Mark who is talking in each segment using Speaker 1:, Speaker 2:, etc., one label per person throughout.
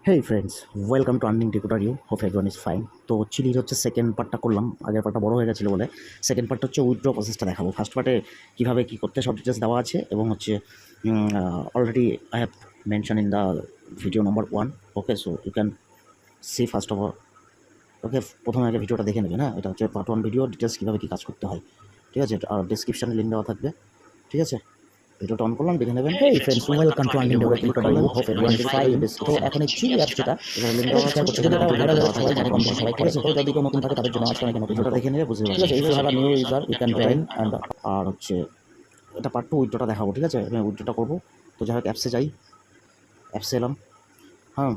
Speaker 1: Hey friends, welcome to earning tutorial you. Hope everyone is fine. তো চিলির হচ্ছে second পার্টটা করলাম, আগের পার্টটা বড় হয়ে গেছিলো বলে সেকেন্ড পার্টটা হচ্ছে উইথড্র প্রসেসটা দেখাবো। ফার্স্ট পার্টে কীভাবে কী করতে সব ডিটেলস দেওয়া আছে এবং হচ্ছে already I have mention in the video number 1। Okay, so you can see first of all. Okay, প্রথমে আগে ভিডিওটা দেখে নেবেন। হ্যাঁ, এটা হচ্ছে পার্ট 1 ভিডিও, ডিটেলস কীভাবে কী কাজ করতে হয়, ঠিক আছে? আর ডিসক্রিপশানে লিঙ্ক দেওয়া থাকবে, ঠিক আছে? ভিডিওটা অন করলাম, দেখে নেবেন। Hey friends, welcome to earning tutorial you. Hope everyone is fine. তো এখন এই চিলি অ্যাপস যেটা এখানে লিঙ্ক দেওয়া আছে, করতে গেলে এটা ভাইরাল হয়ে সবাই জানে, কম বেশি সবাই করে। তো যদি কেউ নতুন থাকে তাদের জন্য আজকে অনেক নতুন ভিডিওটা দেখে নিলে বুঝতে পারবেন, ঠিক আছে? If you have a new user you can join and আর হচ্ছে এটা পার্ট 2 উইথড্রটা দেখাবো, ঠিক আছে? আমি উইথড্রটা করবো। তো যাই হোক, অ্যাপসে যাই, অ্যাপসে এলাম। হ্যাঁ,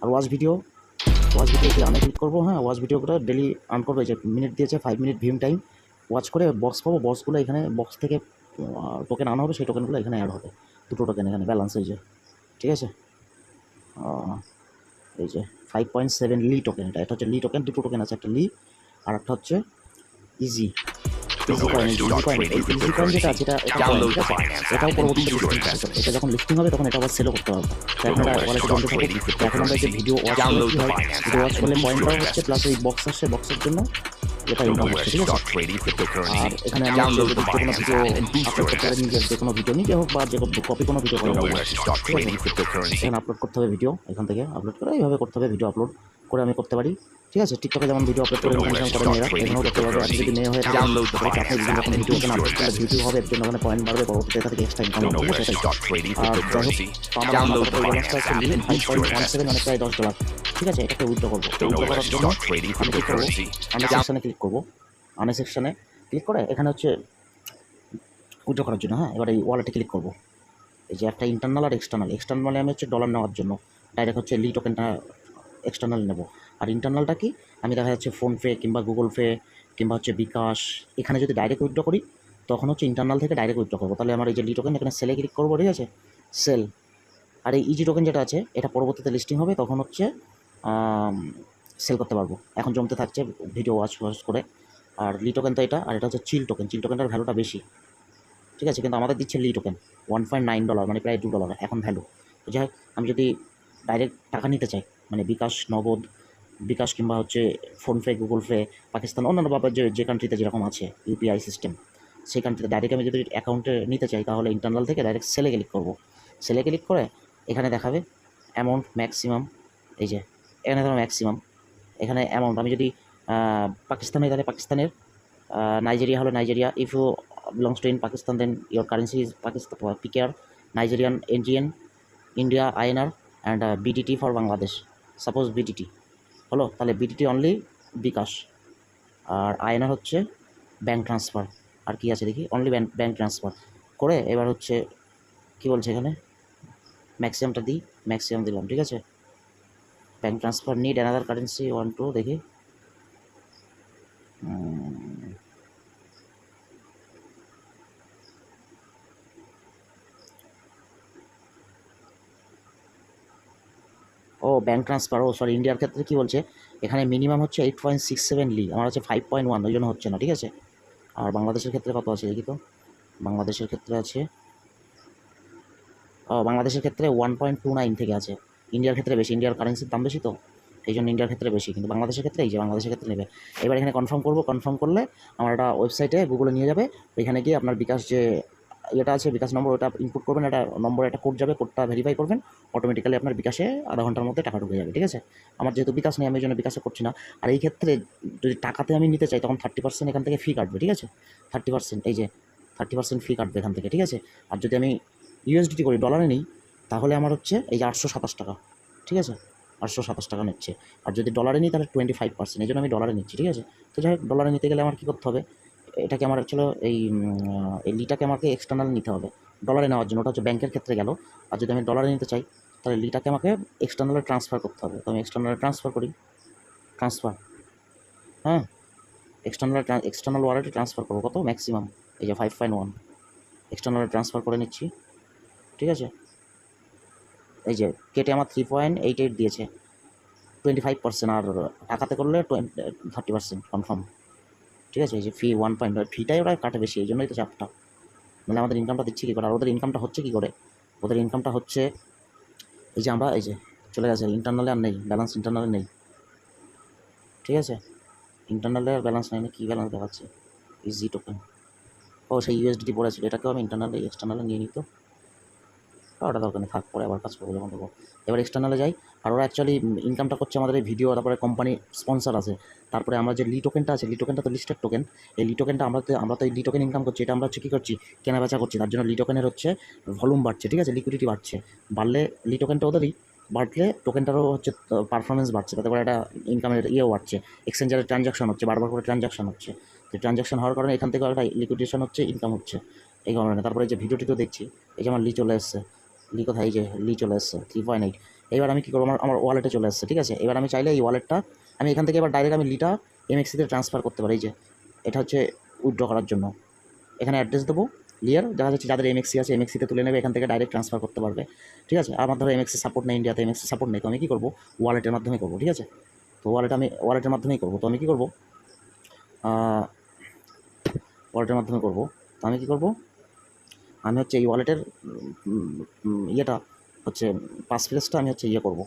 Speaker 1: আর ওয়াচ ভিডিওতে আমি ক্লিক করবো। হ্যাঁ, ওয়াচ ভিডিওটা ডেলি আর্ন করবো। এই যে মিনিট দিয়েছে 5 মিনিট ভিউইং টাইম। ওয়াচ করে বক্স পাবো, বক্সগুলো এখানে বক্স থেকে টোকেন আনা হবে, সেই টোকেনগুলো এখানে অ্যাড হবে। দুটো টোকেন এখানে ব্যালেন্স, এই যে, ঠিক আছে? এই যে 5.7 লি টোকেন, এটা হচ্ছে লি টোকেন। দুটো টোকেন আছে, একটা লি আর একটা হচ্ছে ইজি কয়েন। ইজি কয়েন যেটা আছে, এটাও পরবর্তীতে লিস্টিং হবে। এটা যখন লিস্টিং হবে তখন এটা আবার সেলও করতে হবে। তো এখন এটা ওয়ালেটে জমতে থাকে। এখন আমরা যে ভিডিও ওয়াচ করলে কী হয়, ভিডিও ওয়াচ করলে পয়েন্টটাও হচ্ছে, প্লাস এই বক্স আসছে, বক্সের জন্য এটা ইনকাম হচ্ছে, ঠিক আছে? আর এখানে আমি যে কোনো ভিডিও আপলোড করতে পারি, নিজের যে কোনো ভিডিও নিজে হোক বা যে কপি কোনো ভিডিও করে দেবো, এখানে আপলোড করতে হবে ভিডিও, এখান থেকে আপলোড করে এইভাবে করতে হবে। ভিডিও আপলোড করে আমি করতে পারি, ঠিক আছে? টিকটকে যেমন ভিডিও আপলোড করে ইনকাম করে মেয়েরা, এখানেও করতে পারবে। আপনি যদি মেয়ে হয়ে থাকেন, আপনি বিভিন্ন রকম ভিডিও এখানে আপলোড করলে ভিডিও হবে, এর জন্য ওখানে পয়েন্ট বাড়বে, পরবর্তীতে এটা থেকে এক্সট্রা ইনকাম হবে, ঠিক আছে? আর যাই হোক, আমার ব্যালেন্সটা হচ্ছে 5.17, মানে প্রায় $10, ঠিক আছে? এটাকে উইথড্র করবো। উইথড্র করার জন্য আমি কী করবো, আন্ডার সেকশানে ক্লিক করবো। আন্ডার সেকশানে ক্লিক করে এখানে হচ্ছে উইথড্র করার জন্য, হ্যাঁ, এবার এই ওয়ালেটে ক্লিক করবো। এই যে একটা ইন্টারনাল আর এক্সটার্নাল মানে আমি হচ্ছে ডলার নেওয়ার জন্য ডাইরেক্ট হচ্ছে লি টোকেনটা এক্সটার্নাল নেব। আর ইন্টারনালটা কি, আমি দেখা যাচ্ছে ফোনপে কিংবা গুগল পে কিংবা হচ্ছে বিকাশ, এখানে যদি ডাইরেক্ট উইথড্র করি তখন হচ্ছে ইন্টারনাল থেকে ডাইরেক্ট উইথড্র করবো। তাহলে আমার এই যে লি টোকেন, এখানে সেলে ক্লিক করবো, ঠিক আছে? সেল। আর এই ইজি টোকেন যেটা আছে, এটা পরবর্তীতে লিস্টিং হবে, তখন হচ্ছে সেল করতে পারবো। এখন জমতে থাকছে ভিডিও ওয়াচ করে। আর লি টোকেন তো এটা, আর এটা হচ্ছে চিল টোকেন। চিল টোকেনটার ভ্যালুটা বেশি, ঠিক আছে? কিন্তু আমাদের দিচ্ছে লি টোকেন $1.9, মানে প্রায় $2 এখন ভ্যালু। তো যাই হোক, আমি যদি ডাইরেক্ট টাকা নিতে চাই, মানে বিকাশ, নগদ, বিকাশ কিংবা হচ্ছে ফোনপে, গুগল পে, পাকিস্তান, অন্যান্য বাবার যে কান্ট্রিতে যেরকম আছে ইউপিআই সিস্টেম, সেই কান্ট্রিতে ডাইরেক্ট আমি যদি অ্যাকাউন্টে নিতে চাই, তাহলে ইন্টারনাল থেকে ডাইরেক্ট সেলে ক্লিক করবো। সেলে ক্লিক করে এখানে দেখাবে অ্যামাউন্ট ম্যাক্সিমাম, এই যে এখানে ধরো ম্যাক্সিমাম, এখানে অ্যামাউন্ট আমি যদি পাকিস্তানে, তাহলে পাকিস্তানের, নাইজেরিয়া হলো Nigeria, if you belongs to in Pakistan, then your currency is Pakistan, PKR, Nigerian NGN, India INR, and BTT for Bangladesh. Suppose BTT হলো, তাহলে BTT অনলি বিকাশ, আর INR হচ্ছে ব্যাঙ্ক ট্রান্সফার। আর কি আছে দেখি, অনলি ব্যাঙ্ক ট্রান্সফার করে এবার হচ্ছে কি বলছে এখানে, ম্যাক্সিমামটা দিই, ম্যাক্সিমাম দিলাম, ঠিক আছে? Bank transfer need another currency 1 2 দেখি, ও ব্যাঙ্ক ট্রান্সফার, ও সরি, ইন্ডিয়ার ক্ষেত্রে কী বলছে এখানে মিনিমাম হচ্ছে 8.67 লি, আমার হচ্ছে 5.1, ওই জন্য হচ্ছে না, ঠিক আছে? আর বাংলাদেশের ক্ষেত্রে কত আছে দেখি তো, বাংলাদেশের ক্ষেত্রে আছে, বাংলাদেশের ক্ষেত্রে 1.29 থেকে আছে। ইন্ডিয়ার ক্ষেত্রে বেশি, ইন্ডিয়ার কারেন্সির দাম বেশি, তো এই জন্য ইন্ডিয়ার ক্ষেত্রে বেশি, কিন্তু বাংলাদেশের ক্ষেত্রে এই যে বাংলাদেশের ক্ষেত্রে নেবে। এবার এখানে কনফার্ম করবো, কনফার্ম করলে আমার একটা ওয়েবসাইটে গুগলে নিয়ে যাবে, ওইখানে গিয়ে আপনার বিকাশ যে এটা আছে, বিকাশ নম্বর, ওটা ইনপুট করবেন, একটা নম্বর, একটা কোড যাবে, কোডটা ভেরিফাই করবেন, অটোমেটিক্যালি আপনার বিকাশে আধা ঘন্টার মধ্যে টাকা ঢুকে যাবে, ঠিক আছে? আমার যেহেতু বিকাশ নেই, আমি এই জন্য বিকাশে করছি না। আর এই ক্ষেত্রে যদি টাকাতে আমি নিতে চাই, তখন 30% এখান থেকে ফি কাটবে, ঠিক আছে? 30%, এই যে 30% ফি কাটবে এখান থেকে, ঠিক আছে? আর যদি আমি ইউএসডিটি করি, ডলারে নিই, তাহলে আমার হচ্ছে এই যে 827 টাকা, ঠিক আছে? 827 টাকা নিচ্ছে। আর যদি ডলারে নিই তাহলে 25%, এই জন্য আমি ডলারে নিচ্ছি, ঠিক আছে? তো যাই হোক, ডলারে নিতে গেলে আমার কী করতে হবে, এটাকে আমার অ্যাকচুয়ালি এই লিটাকে আমাকে এক্সটার্নাল নিতে হবে ডলারে নেওয়ার জন্য, ওটা হচ্ছে ব্যাংকের ক্ষেত্রে গেল। আর যদি আমি ডলারে নিতে চাই, তাহলে লিটাকে আমাকে এক্সটার্নালে ট্রান্সফার করতে হবে। তো আমি এক্সটার্নালে ট্রান্সফার করি, ট্রান্সফার, হ্যাঁ, এক্সটার্নাল ওয়ালেটে ট্রান্সফার করবো, কত ম্যাক্সিমাম, এই যে 5.1, এক্সটার্নালে ট্রান্সফার করে নিচ্ছি, ঠিক আছে? এই যে কেটে আমার 3.88 দিয়েছে, 25%, আর টাকাতে করলে 30% কনফার্ম, ঠিক আছে? এই যে ফি 1 ফিটাই ওরা কাটে বেশি, এই জন্যই তো চাপটা। মানে আমাদের ইনকামটা দিচ্ছে কী করে, আর ওদের ইনকামটা হচ্ছে কী করে, ওদের ইনকামটা হচ্ছে এই যে আমরা এই যে চলে গেছে, ইন্টারনালে আর নেই, ব্যালেন্স ইন্টারনালে নেই, ঠিক আছে, ইন্টারনালে আর ব্যালেন্স নেই, কী ব্যালেন্স দেখাচ্ছে, ইজি টোকেন, ও সেই ইউএসডিটি পড়েছিল, এটাকেও আমি ইন্টারনালে এক্সটার্নালে নিয়ে নিত, ওটা দরকার নেই, থাক, পরে আবার কাজ করবো যখন দেবো। এবার এক্সটার্নালে যাই, আর ওরা অ্যাকচুয়ালি ইনকামটা করছে আমাদের এই ভিডিও, তারপরে কোম্পানি স্পন্সর আছে, তারপরে আমরা যে লি টোকেনটা আছে, লি টোকেনটা তো লিস্টেড টোকেন, এই লি টোকেনটা আমরা তো এই লি টোকেন ইনকাম করছি, এটা আমরা হচ্ছে কী করছি, কেনা বেচা করছি, তার জন্য লি টোকেনের হচ্ছে ভলিউম বাড়ছে, ঠিক আছে, লিকুইডিটি বাড়ছে, বাড়লে লি টোকেনটা ওদেরই, বাড়লে টোকেনটারও হচ্ছে পারফরমেন্স বাড়ছে, তাতে করে একটা ইনকামের ইয়েও বাড়ছে, এক্সচেঞ্জারের ট্রানজাকশন হচ্ছে, বারবার করে ট্রানজাকশন হচ্ছে, তো ট্রানজাকশন হওয়ার কারণে এখান থেকে একটা লিকুইডেশন হচ্ছে, ইনকাম হচ্ছে এই কারণে। তারপরে যে ভিডিওটি তো দেখছি, এই যে আমার লি চলে এসছে, লি কোথায়, এই যে লি চলে এসছে 3.8, এবার আমি কী করবো, আমার ওয়ালেটে চলে এসছে, ঠিক আছে, এবার আমি চাইলে এই ওয়ালেটটা আমি এখান থেকে এবার ডাইরেক্ট আমি লিটা এমএক্সিতে ট্রান্সফার করতে পারি, এই যে এটা হচ্ছে উইথড্র করার জন্য, এখানে অ্যাড্রেস দেবো লিয়ার, দেখা যাচ্ছে যাদের এমএক্সি আছে এমএক্সিতে তুলে নেবে, এখান থেকে ডাইরেক্ট ট্রান্সফার করতে পারবে, ঠিক আছে, আমার ধরো এমএক্সি সাপোর্ট নেই, ইন্ডিয়াতে এমএক্সি সাপোর্ট নেই, তো আমি কী করবো, ওয়ালেটের মাধ্যমে করবো, ঠিক আছে, তো ওয়ালেটের মাধ্যমেই করবো, তো আমি কী করবো, ওয়ালেটের মাধ্যমে করবো, তো আমি কী করবো, আমি হচ্ছে এই ওয়ালেটের ইয়েটা হচ্ছে পাসফ্রেজটা আমি হচ্ছে করবো,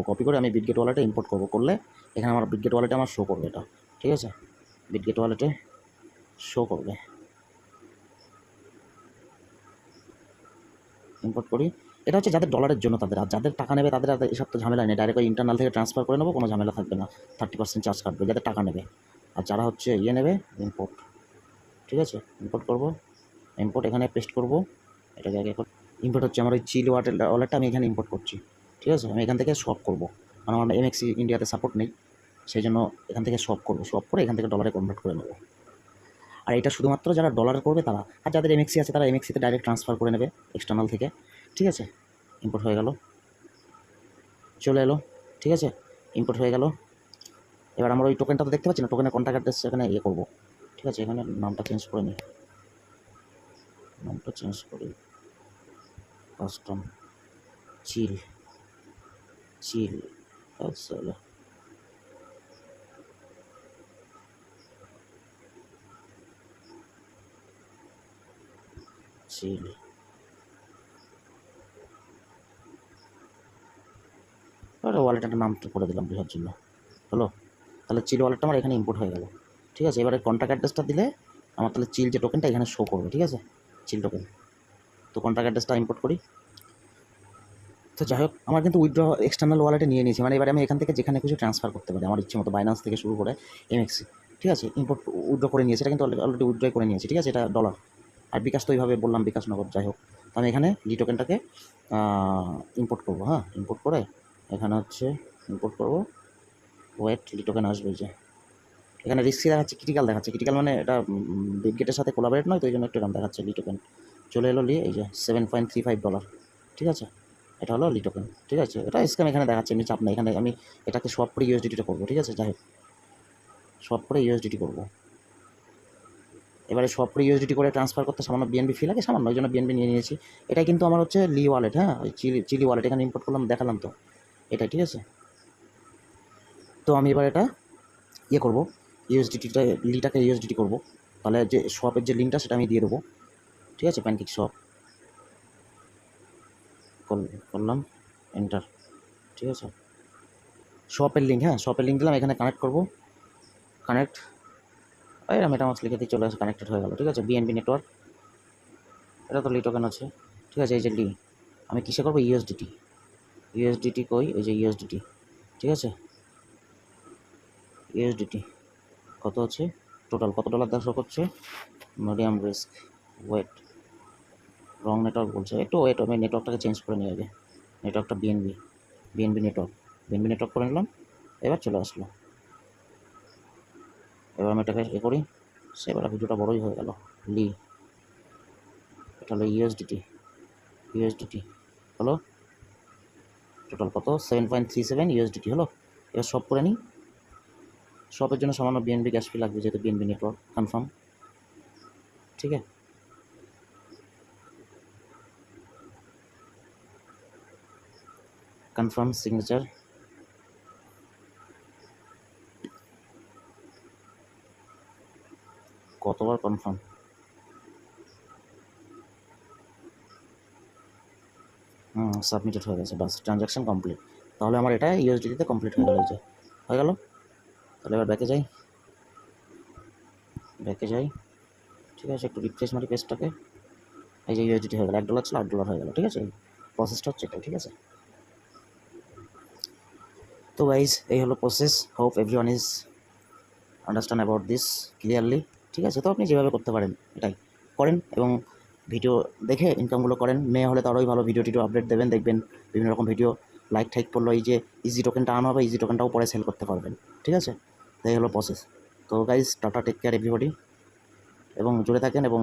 Speaker 1: কপি করে আমি বিটগেট ওয়ালেটে ইম্পোর্ট করবো, করলে এখানে আমার বিটগেট ওয়ালেটে আমার শো করবে এটা, ঠিক আছে, বিটগেট ওয়ালেটে শো করবে, ইম্পোর্ট করি, এটা হচ্ছে যাদের ডলারের জন্য তাদের, আর যাদের টাকা নেবে তাদের আর এসব তো ঝামেলা নেই, ডাইরেক্ট ইন্টারনাল থেকে ট্রান্সফার করে নেবো, কোনো ঝামেলা থাকবে না, 30% চার্জ কাটবে যাদের টাকা নেবে, আর যারা হচ্ছে নেবে ইম্পোর্ট, ঠিক আছে, ইম্পোর্ট করবো, ইম্পোর্ট এখানে পেস্ট করবো, এটাকে আগে ইম্পোর্ট হচ্ছে আমার ওই চিল ওয়ালেটটা আমি এখানে ইম্পোর্ট করছি, ঠিক আছে, আমি এখান থেকে সোয়াপ করবো, কারণ আমার এমএক্সি ইন্ডিয়াতে সাপোর্ট নেই, সেই জন্য এখান থেকে সোয়াপ করবো, সোয়াপ করে এখান থেকে ডলারে কনভার্ট করে নেবো, আর এটা শুধুমাত্র যারা ডলারে করবে তারা, আর যাদের এমএক্সি আছে তারা এমএক্সিতে ডাইরেক্ট ট্রান্সফার করে নেবে এক্সটার্নাল থেকে, ঠিক আছে, ইম্পোর্ট হয়ে গেল, চলে এলো, ঠিক আছে, ইম্পোর্ট হয়ে গেল, এবার আমরা ওই টোকেনটা তো দেখতে পাচ্ছি না, টোকেনের কন্ট্যাক্ট অ্যাড্রেস এখানে করবো, ঠিক আছে, এখানে নামটা চেঞ্জ করে নিই, নামটা চেঞ্জ করি, কাস্টম চিল আচ্ছা, চিল, ওয়ালেটের নামটা করে দিলাম বোঝার জন্য, হলো, তাহলে চিল ওয়ালেটটা আমার এখানে ইম্পোর্ট হয়ে গেল, ঠিক আছে, এবারে কন্ট্যাক্ট অ্যাড্রেসটা দিলে আমার তাহলে চিল যে টোকেনটা এখানে শো করবে, ঠিক আছে, চিল টোকেন, তো কন্ট্যাক্ট অ্যাড্রেসটা ইম্পোর্ট করি, তো যাই হোক আমার কিন্তু উইথড্র এক্সটার্নাল ওয়ালেটে নিয়ে নিয়েছি, মানে এবারে আমি এখান থেকে যেখানে কিছু ট্রান্সফার করতে পারি আমার ইচ্ছে মতো, বাইন্যান্স থেকে শুরু করে এমএক্সি, ঠিক আছে, ইম্পোর্ট উইথড্র করে নিয়েছি, এটা কিন্তু অলরেডি উইথড্রই করে নিয়েছি, ঠিক আছে, এটা ডলার, আর বিকাশ তো এইভাবে বললাম বিকাশ নগদ, যাই হোক, তো আমি এখানে লি টোকেনটাকে ইম্পোর্ট করবো, হ্যাঁ, ইম্পোর্ট করে এখানে হচ্ছে ইম্পোর্ট করবো, ওয়েট লি টোকেন আসবে, যে এখানে রিস্কি দেখাচ্ছে, ক্রিটিক্যাল মানে এটা বিটগেটের সাথে কোলাবরেট নয়, তো এই জন্য একটু দাম দেখাচ্ছে, লি টোকেন চলে এলো, লি এই যে $7.35, ঠিক আছে, এটা হলো লি টোকেন, ঠিক আছে, এটা স্ক্যাম এখানে দেখাচ্ছে, এমনি চাপ না, এখানে আমি এটাকে সোয়াপ করে ইউএসডিটিটা করবো, ঠিক আছে, যাই হোক সোয়াপ করে ইউএসডিটি করবো, এবারে সোয়াপ করে ইউএসডিটি করে ট্রান্সফার করতে সামান্য বিএনবি ফি লাগে, সামান্য, ওই জন্য বিএনবি নিয়ে নিয়েছি, এটাই কিন্তু আমার হচ্ছে লি ওয়ালেট, হ্যাঁ, ওই চিলি ওয়ালেট, এখানে ইম্পোর্ট করলাম, দেখালাম তো এটাই, ঠিক আছে, তো আমি এবার এটা করবো, ইউএসডিটিটা লিটাকে ইউএসডিটি করবো, তাহলে যে সোয়াপের যে লিঙ্কটা সেটা আমি দিয়ে দেবো, ঠিক আছে, প্যানকেক সোয়াপ করলাম, এন্টার, ঠিক আছে, সোয়াপের লিঙ্ক, হ্যাঁ সোয়াপের লিঙ্ক দিলাম, এখানে কানেক্ট করবো, কানেক্ট, এটা মেটামাস্ক লিখে দিয়ে চলে আসে, কানেক্টেড হয়ে গেল, ঠিক আছে, বিএনবি নেটওয়ার্ক, এটা তো লি টোকেন আছে, ঠিক আছে, এই যে লি, আমি কিসে করবো, ইউএসডিটি কই, এই যে ইউএসডিটি, ঠিক আছে, ইউএসডিটি কত আছে, টোটাল কত ডলার দেখা করছে, মিডিয়াম রিস্ক, ওয়েট, রং নেটওয়ার্ক বলছে, একটু ওয়েট, আমি নেটওয়ার্কটাকে চেঞ্জ করে নিই আগে, নেটওয়ার্কটা বিএনবি নেটওয়ার্ক করে নিলাম, এবার চলে আসলো, এবার আমি এটাকে করি, সেবার ভিডিওটা বড়ই হয়ে গেল, লি, এটা হলো ইউএসডিটি হলো, টোটাল কত, 7.37 ইউএসডিটি হলো, এবার সব করে নিই, সবের জন্য সামান্য বিএনবি গ্যাস ফি লাগবে, যেহেতু বিএনবি নেটওয়ার্ক কনফার্ম, ঠিক আছে, কনফার্ম সিগনেচার, কতবার কনফার্ম, সাবমিটেড হয়ে গেছে, বাস ট্রানজাকশন কমপ্লিট, তাহলে আমার এটা ইউএসডিতে কমপ্লিট হয়ে গেল। এই যে হয়ে গেল। তাহলে এবার ব্যাকে যাই, ঠিক আছে, একটু রিফ্রেশ মারি পেজটাকে। এই যে ইউএসডি হয়ে গেল, $1 ছিল $8 হয়ে গেল। ঠিক আছে, প্রসেসটা হচ্ছে এটা। ঠিক আছে, তো গাইজ এই হলো process. Hope everyone is understand about this clearly. ঠিক আছে, তো আপনি যেভাবে করতে পারেন এটাই করেন এবং ভিডিও দেখে ইনকামগুলো করেন। মেয়ে হলে তারই ভালো, ভিডিও আপডেট দেবেন, দেখবেন বিভিন্ন রকম ভিডিও লাইক ঠাইক করলো, এই যে ইজি টোকেনটা আনা হবে, ইজি টোকেনটাও পরে সেল করতে পারবেন। ঠিক আছে, তাই হলো প্রসেস। তো guys tata, take care everybody, এবং জুড়ে থাকেন এবং